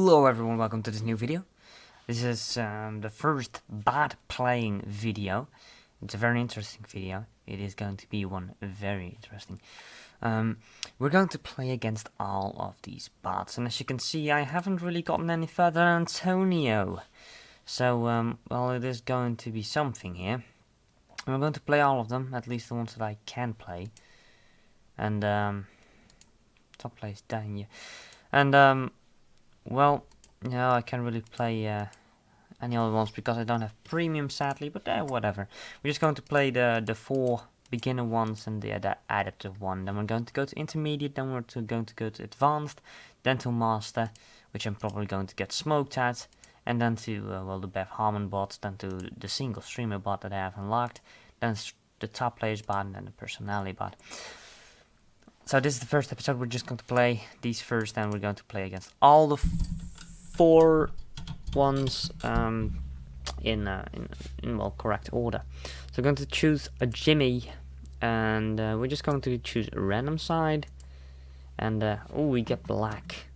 Hello everyone, welcome to this new video. This is the first bad playing video. It's a very interesting video. It is going to be one very interesting. We're going to play against all of these bots, and as you can see, I haven't really gotten any further than Antonio. So, well, it is going to be something here. We're going to play all of them, at least the ones that I can play. And, top place down here. And, well, no, I can't really play any other ones because I don't have premium, sadly, but whatever. We're just going to play the 4 beginner ones and the adaptive one. Then we're going to go to intermediate, then we're going to go to advanced, then to master, which I'm probably going to get smoked at, and then to, well, the Bev Harmon bots, then to the single streamer bot that I have unlocked, then the top players bot, and then the personality bot. So this is the first episode. We're just going to play these first, and we're going to play against all the 4 ones in well, correct order. So we're going to choose a Jimmy, and we're just going to choose a random side, and oh, we get black.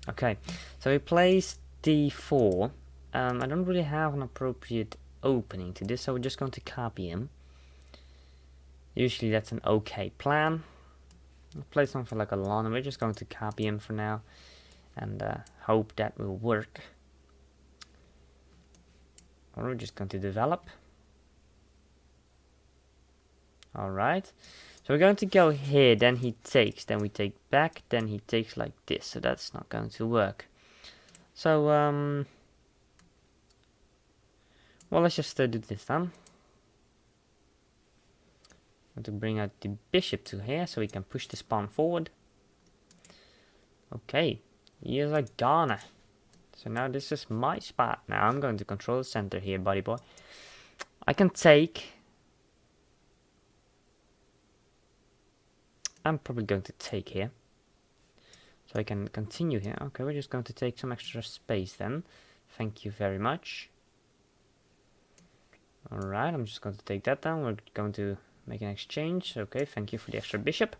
Okay, so we place D4. I don't really have an appropriate opening to this, so we're just going to copy him. Usually that's an okay plan. Play something like a lawn, and we're just going to copy him for now and hope that will work. Or we're just going to develop. Alright, so we're going to go here, then he takes, then we take back, then he takes like this, so that's not going to work. So well, let's just do this then. I'm going to bring out the bishop to here so we can push this pawn forward. Okay, here's a Ghana. So now this is my spot. Now I'm going to control the center here, buddy boy. I can take. I'm probably going to take here. So I can continue here. Okay, we're just going to take some extra space then. Thank you very much. Alright, I'm just going to take that down. We're going to make an exchange. Okay, thank you for the extra bishop.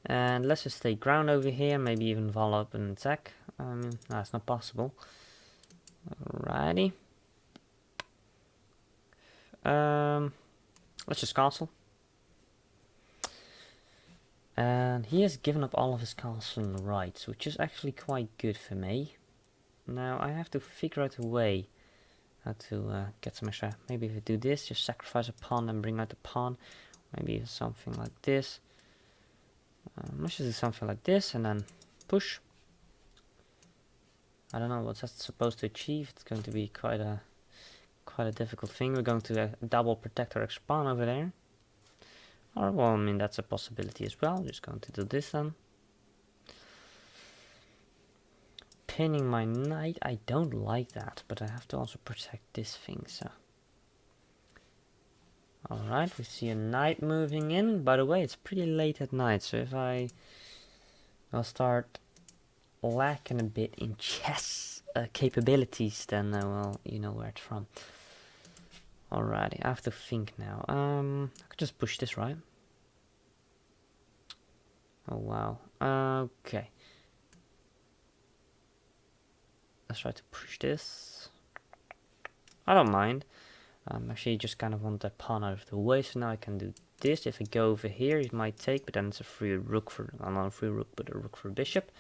And let's just take ground over here. Maybe even follow up and attack. No, it's not possible. Alrighty. Let's just castle. And he has given up all of his castle rights, which is actually quite good for me. Now I have to figure out a way how to get some extra. Maybe if I do this, just sacrifice a pawn and bring out the pawn. Maybe something like this. Let's just do something like this and then push. I don't know what that's supposed to achieve. It's going to be quite a difficult thing. We're going to double protect our pawn over there. Or, well, I mean, that's a possibility as well. Just going to do this then. Pinning my knight, I don't like that, but I have to also protect this thing, so. Alright, we see a knight moving in. By the way, it's pretty late at night, so if I'll start lacking a bit in chess capabilities, then well, you know where it's from. Alrighty, I have to think now. I could just push this, right? Oh wow. Okay. Let's try to push this. I don't mind. Actually, just kind of want that pawn out of the way, so now I can do this. If I go over here, it might take, but then it's a free rook for, not a free rook, but a rook for a bishop.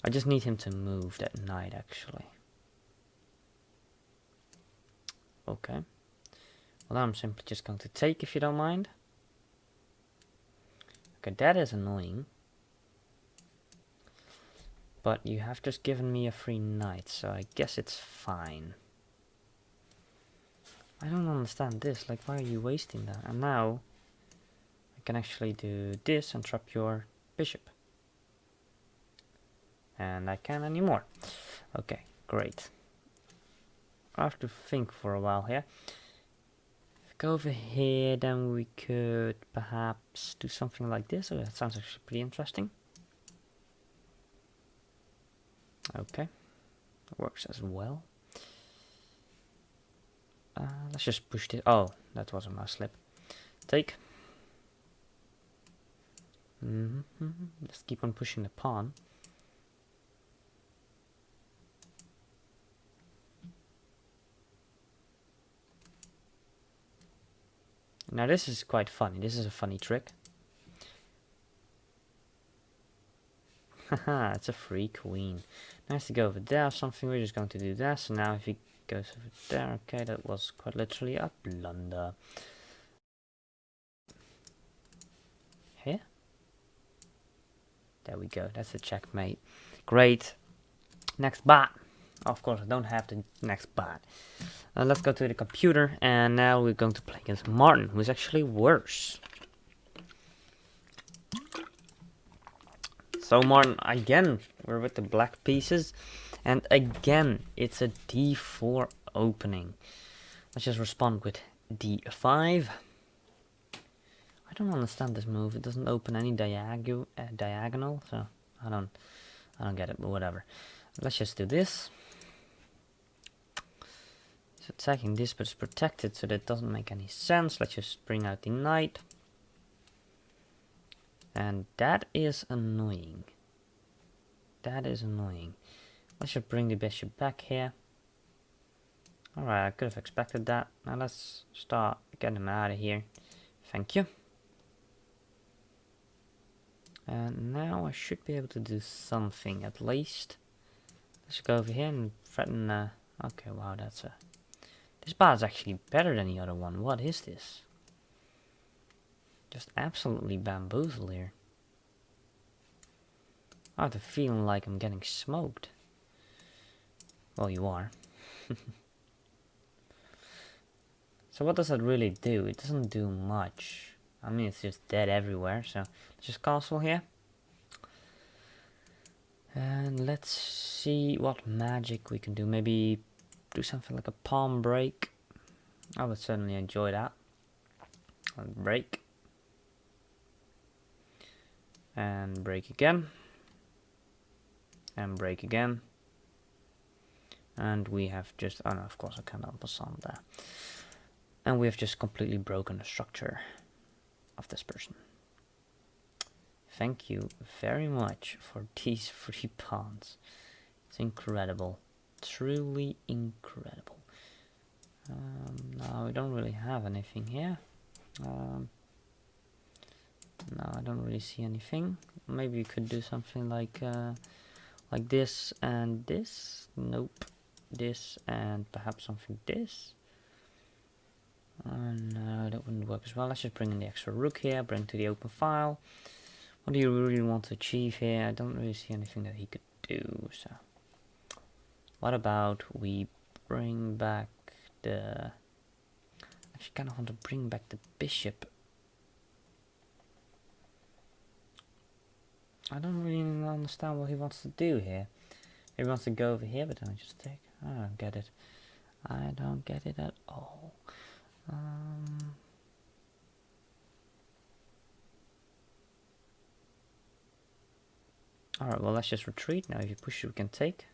I just need him to move that knight, actually. Okay. Well, I'm simply just going to take, if you don't mind. Okay, that is annoying. But you have just given me a free knight, so I guess it's fine. I don't understand this, like, why are you wasting that? And now, I can actually do this and trap your bishop. And I can't anymore. Okay, great. I have to think for a while here. If we go over here, then we could perhaps do something like this. Oh, that sounds actually pretty interesting. Okay, that works as well. Let's just push this. Oh, that was a mouse slip. Take. Let's keep on pushing the pawn. Now this is quite funny. This is a funny trick. Haha, it's a free queen. Nice to go over there or something. We're just going to do that. So now if he goes over there, okay, that was quite literally a blunder. Here? There we go. That's a checkmate. Great. Next bat. Of course, I don't have the next bat. Let's go to the computer, and now we're going to play against Martin, who is actually worse. So Martin, again, we're with the black pieces, and again, it's a d4 opening. Let's just respond with d5. I don't understand this move. It doesn't open any diagonal, so I don't get it, but whatever. Let's just do this. It's attacking this, but it's protected, so that doesn't make any sense. Let's just bring out the knight. And that is annoying. That is annoying. Let's just bring the bishop back here. Alright, I could have expected that. Now let's start getting him out of here. Thank you. And now I should be able to do something at least. Let's go over here and threaten. Okay, wow, that's a. This bar is actually better than the other one. What is this? Just absolutely bamboozled here. I have the feeling like I'm getting smoked. Well, you are. So what does that really do? It doesn't do much. I mean, it's just dead everywhere. So let's just castle here. And let's see what magic we can do. Maybe do something like a palm break. I would certainly enjoy that. Break. And break again. And break again. And we have just... Oh no, of course I cannot passant there. And we have just completely broken the structure of this person. Thank you very much for these 3 pawns. It's incredible. Truly incredible. No, we don't really have anything here. No, I don't really see anything. Maybe we could do something like this and this. Nope. This and perhaps something this. No, that wouldn't work as well. Let's just bring in the extra rook here. Bring to the open file. What do you really want to achieve here? I don't really see anything that he could do. So, what about we bring back the... Actually, kind of want to bring back the bishop. I don't really understand what he wants to do here. He wants to go over here, but then I just take. I don't get it. I don't get it at all. Alright, well, let's just retreat. Now if you push, we can take.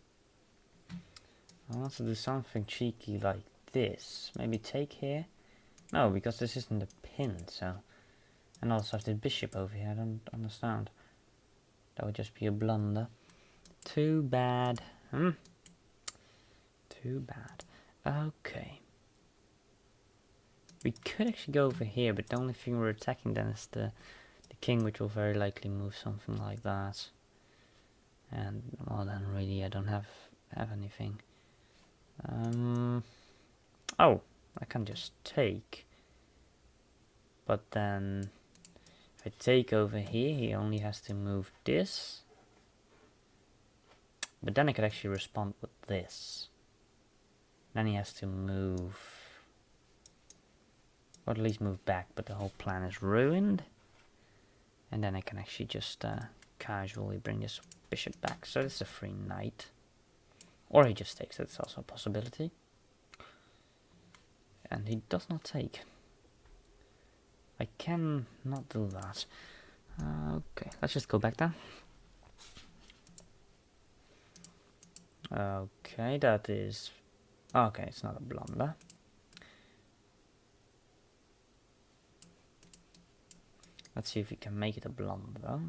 I want to do something cheeky like this. Maybe take here. No, because this isn't a pin, so... And also have the bishop over here. I don't understand. That would just be a blunder. Too bad. Too bad. Okay. We could actually go over here, but the only thing we're attacking then is the king, which will very likely move something like that. And, well, then really I don't have anything. Oh, I can just take. But then, if I take over here, he only has to move this. But then I could actually respond with this. Then he has to move, or at least move back, but the whole plan is ruined. And then I can actually just casually bring this bishop back. So it's a free knight. Or he just takes it, it's also a possibility. And he does not take. I can not do that. Okay, let's just go back then. Okay, that is... Okay, it's not a blunder. Let's see if we can make it a blunder.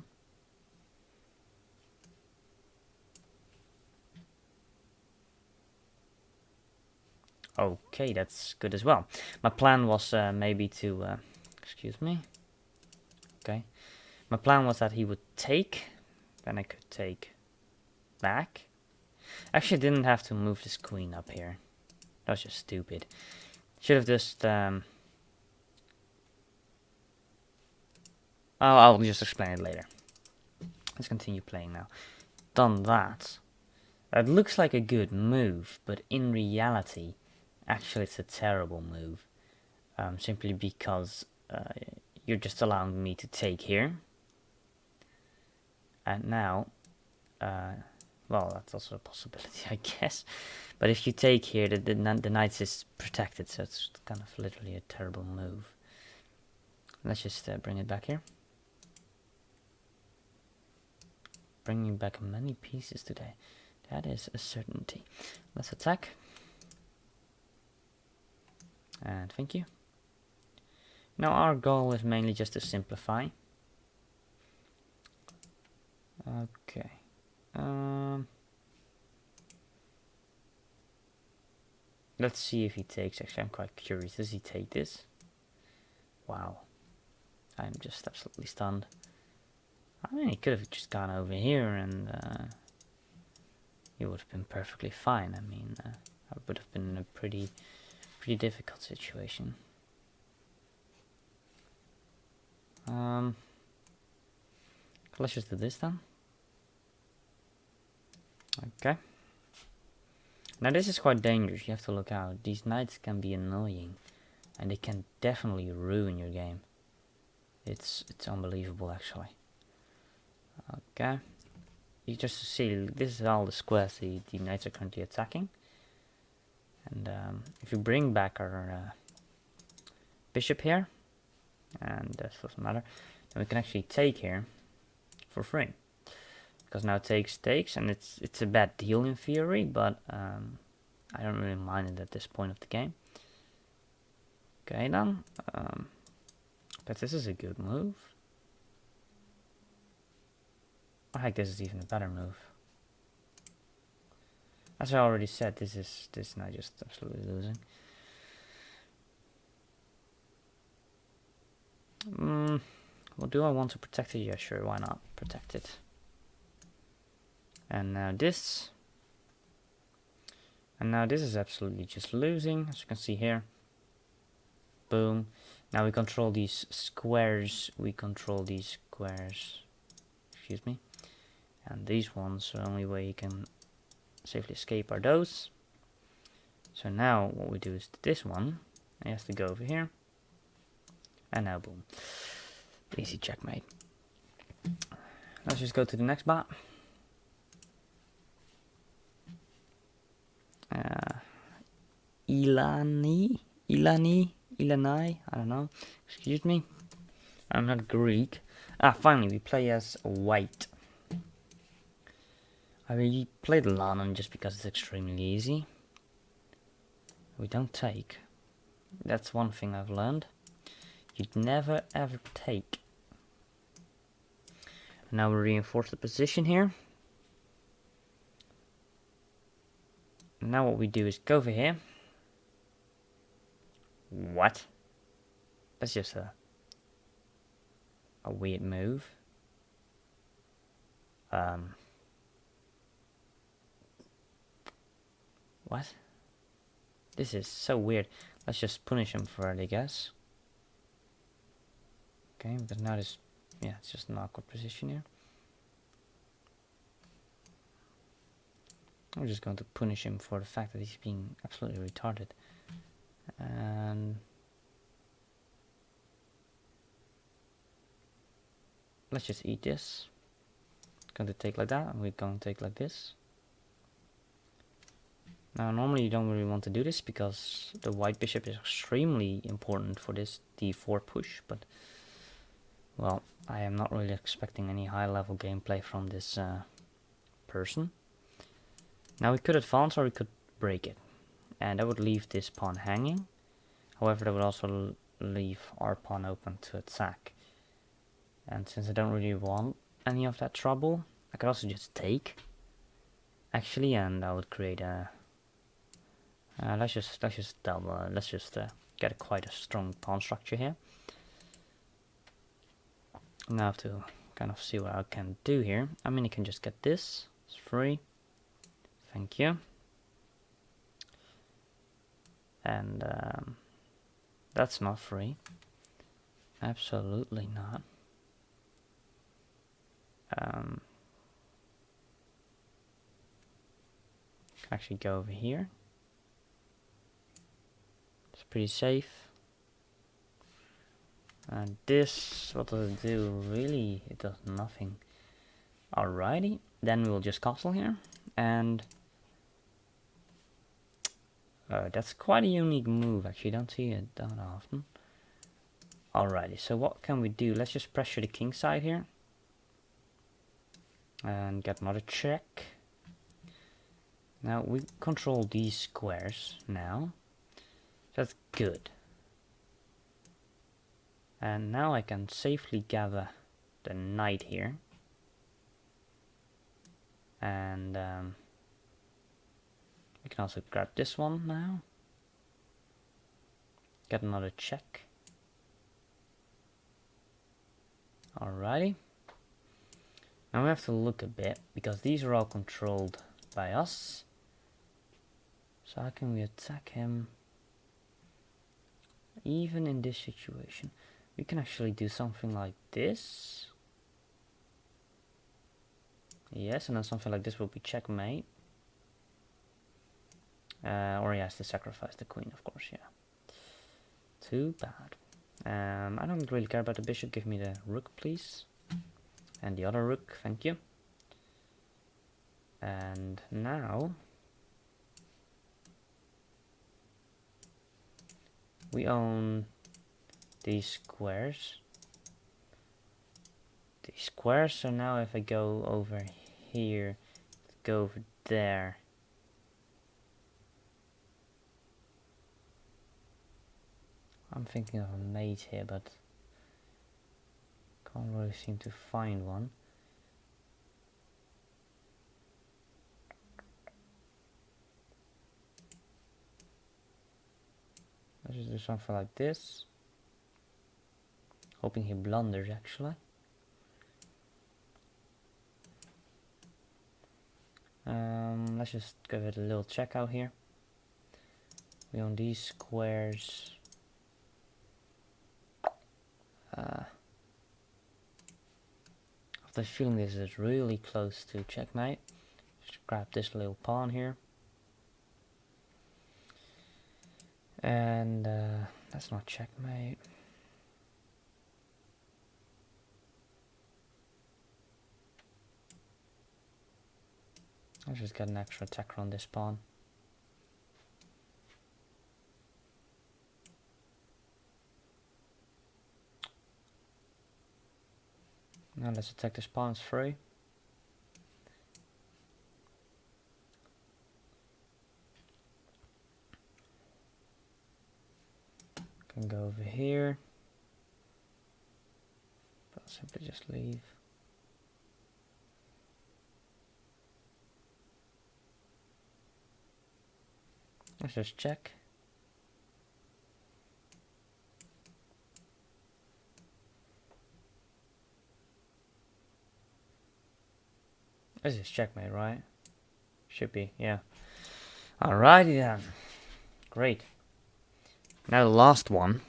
Okay, that's good as well. My plan was maybe to Excuse me. Okay. My plan was that he would take, then I could take back. Actually, I didn't have to move this queen up here. That was just stupid. Should have just I'll just explain it later. Let's continue playing now. Done that. That looks like a good move, but in reality, actually it's a terrible move. Simply because you're just allowing me to take here. And now, well, that's also a possibility, I guess. But if you take here, the knight is protected, so it's kind of literally a terrible move. Let's just bring it back here. Bringing back many pieces today. That is a certainty. Let's attack. And thank you. Now our goal is mainly just to simplify. Okay. Let's see if he takes. Actually, I'm quite curious. Does he take this? Wow. I'm just absolutely stunned. I mean, he could have just gone over here and he would have been perfectly fine. I mean, I would have been in a pretty difficult situation. Let's just do this then. Okay. Now this is quite dangerous. You have to look out. These knights can be annoying, and they can definitely ruin your game. It's unbelievable, actually. Okay. You just see, this is all the squares the knights are currently attacking. And if you bring back our bishop here, and that doesn't matter, then we can actually take here for free. Because now takes, and it's a bad deal in theory, but I don't really mind it at this point of the game. Okay then, but this is a good move. I think this is even a better move. As I already said, this now just absolutely losing. Well, do I want to protect it? Yeah, sure, why not protect it? And now this. And now this is absolutely just losing, as you can see here. Boom. Now we control these squares. Excuse me. And these ones, the only way you can safely escape are those. So now what we do is this one. It has to go over here. And now boom. Easy checkmate. Let's just go to the next bot. Ilani, I don't know. Excuse me. I'm not Greek. Finally, we play as white. I really played London just because it's extremely easy. We don't take. That's one thing I've learned. You'd never ever take. And now we reinforce the position here. And now what we do is go over here. What? That's just a weird move. What? This is so weird. Let's just punish him for it, I guess. Okay, because now this, yeah, it's just an awkward position here. I'm just going to punish him for the fact that he's being absolutely retarded. And let's just eat this. Going to take like that, and we're going to take like this. Now normally you don't really want to do this because the white bishop is extremely important for this d4 push, but well, I am not really expecting any high level gameplay from this person. Now we could advance or we could break it, and that would leave this pawn hanging. However, that would also leave our pawn open to attack. And since I don't really want any of that trouble, I could also just take, actually, and I would create a. Let's just get quite a strong pawn structure here. Now I have to kind of see what I can do here. I mean, you can just get this. It's free. Thank you. And that's not free. Absolutely not. Actually go over here. It's pretty safe. And this, what does it do? Really, it does nothing. Alrighty, then we'll just castle here. And that's quite a unique move, actually. Don't see it that often. Alrighty, so what can we do? Let's just pressure the king side here. And get another check. Now we control these squares now. That's good. And now I can safely gather the knight here. And we can also grab this one now. Get another check. Alrighty. Now we have to look a bit, because these are all controlled by us. So how can we attack him? Even in this situation, we can actually do something like this. Yes, and then something like this will be checkmate. Or he has to sacrifice the queen, of course, yeah. Too bad. I don't really care about the bishop. Give me the rook, please. And the other rook, thank you. And now we own these squares. These squares, so now if I go over here, go over there. I'm thinking of a mate here, but can't really seem to find one. Let's just do something like this. Hoping he blunders, actually. Let's just give it a little check out here. We own these squares. I have the feeling this is really close to checkmate. Just grab this little pawn here. And that's not checkmate. Let's just get an extra attacker on this pawn. Now let's attack this pawn, it's free. Can go over here. But I'll simply just leave. Let's just check. This is checkmate, right? Should be, yeah. Alrighty then. Great. Now the last one.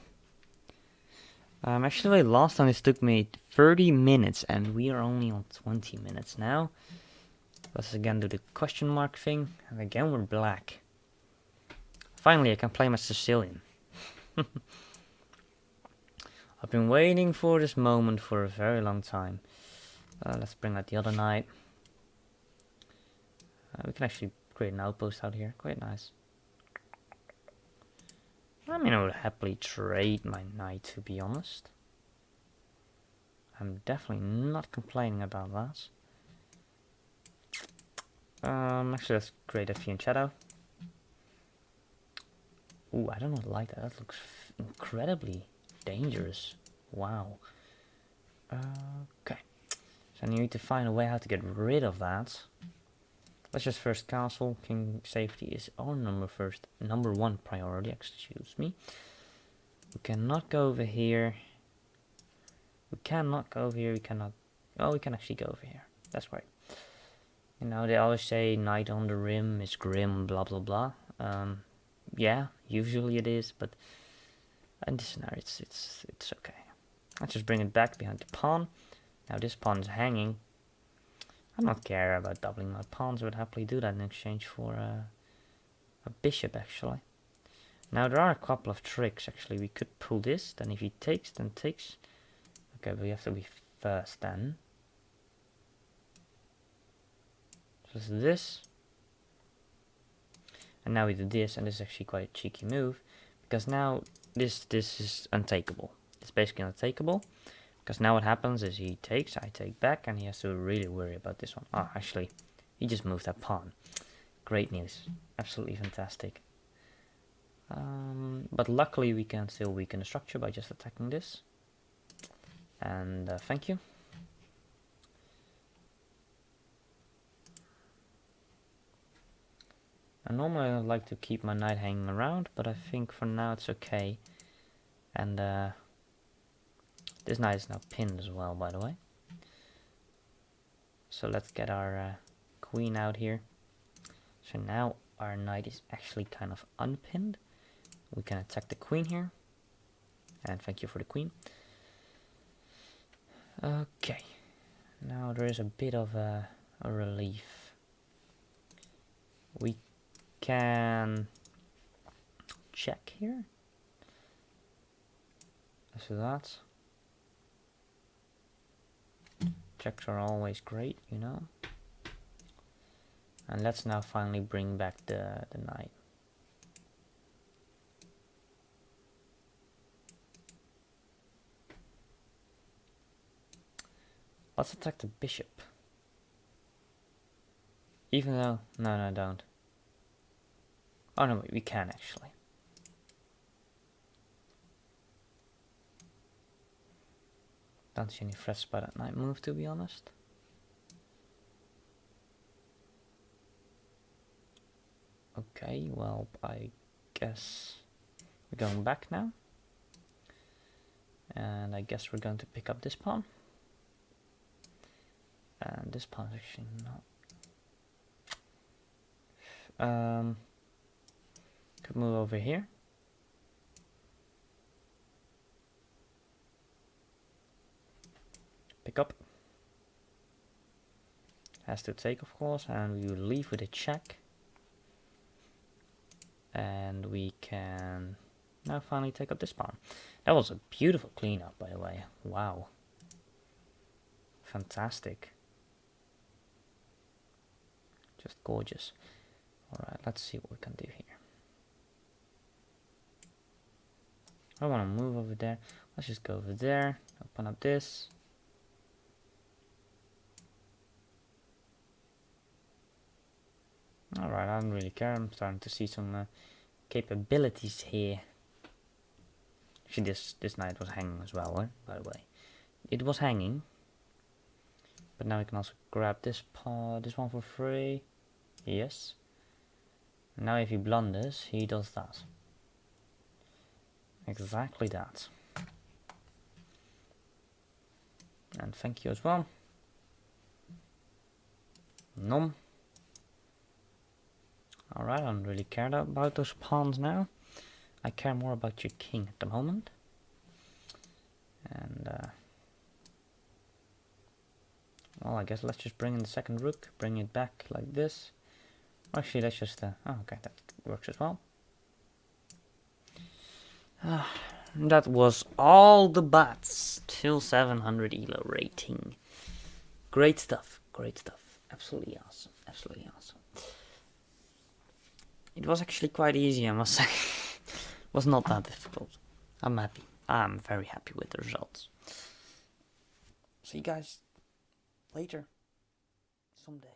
Actually, last time it took me 30 minutes, and we are only on 20 minutes now. Let's again do the question mark thing, and again we're black. Finally, I can play my Sicilian. I've been waiting for this moment for a very long time. Let's bring out the other knight. We can actually create an outpost out here. Quite nice. I mean, I would happily trade my knight, to be honest. I'm definitely not complaining about that. Actually, let's create a fianchetto shadow. Ooh, I don't like that. That looks incredibly dangerous. Wow. Okay. So I need to find a way how to get rid of that. Let's just first castle. King safety is our number one priority, excuse me. We cannot go over here. We cannot go over here, we cannot... Oh, we can actually go over here. That's right. You know, they always say night on the rim is grim, blah blah blah. Yeah, usually it is, but in this scenario it's okay. Let's just bring it back behind the pawn. Now this pawn is hanging. I don't care about doubling my pawns, I would happily do that in exchange for a bishop actually. Now there are a couple of tricks actually. We could pull this, then if he takes, then takes. Okay, but we have to be first then. Just this. And now we do this, and this is actually quite a cheeky move, because now this is untakeable. It's basically untakeable, because now what happens is he takes, I take back, and he has to really worry about this one. Oh, actually, he just moved that pawn. Great news. Absolutely fantastic. But luckily we can still weaken the structure by just attacking this. And thank you. And normally I like to keep my knight hanging around, but I think for now it's okay. And this knight is now pinned as well, by the way. So let's get our queen out here. So now our knight is actually kind of unpinned. We can attack the queen here. And thank you for the queen. Okay. Now there is a bit of a relief. We can check here. Let's do that. Checks are always great, you know. And let's now finally bring back the knight. Let's attack the bishop. Even though... No, don't. Oh no, wait, we can actually. Don't see any threats by that knight move, to be honest. Okay, well, I guess we're going back now. And I guess we're going to pick up this pawn. And this pawn is actually not... could move over here. Pick up. Has to take, of course, and we will leave with a check. And we can now finally take up this pawn. That was a beautiful cleanup, by the way. Wow. Fantastic. Just gorgeous. Alright, let's see what we can do here. I want to move over there. Let's just go over there. Open up this. Alright, I don't really care. I'm starting to see some capabilities here. Actually, this knight was hanging as well, by the way. It was hanging. But now we can also grab this one for free. Yes. And now if he blunders, he does that. Exactly that. And thank you as well. Nom. Alright, I don't really care about those pawns now. I care more about your king at the moment. And, well, I guess let's just bring in the second rook, bring it back like this. Actually, let's just, oh, okay, that works as well. That was all the bats till 700 elo rating. Great stuff, absolutely awesome, absolutely awesome. It was actually quite easy, I must say. It was not that difficult. I'm happy. I'm very happy with the results. See you guys later, someday.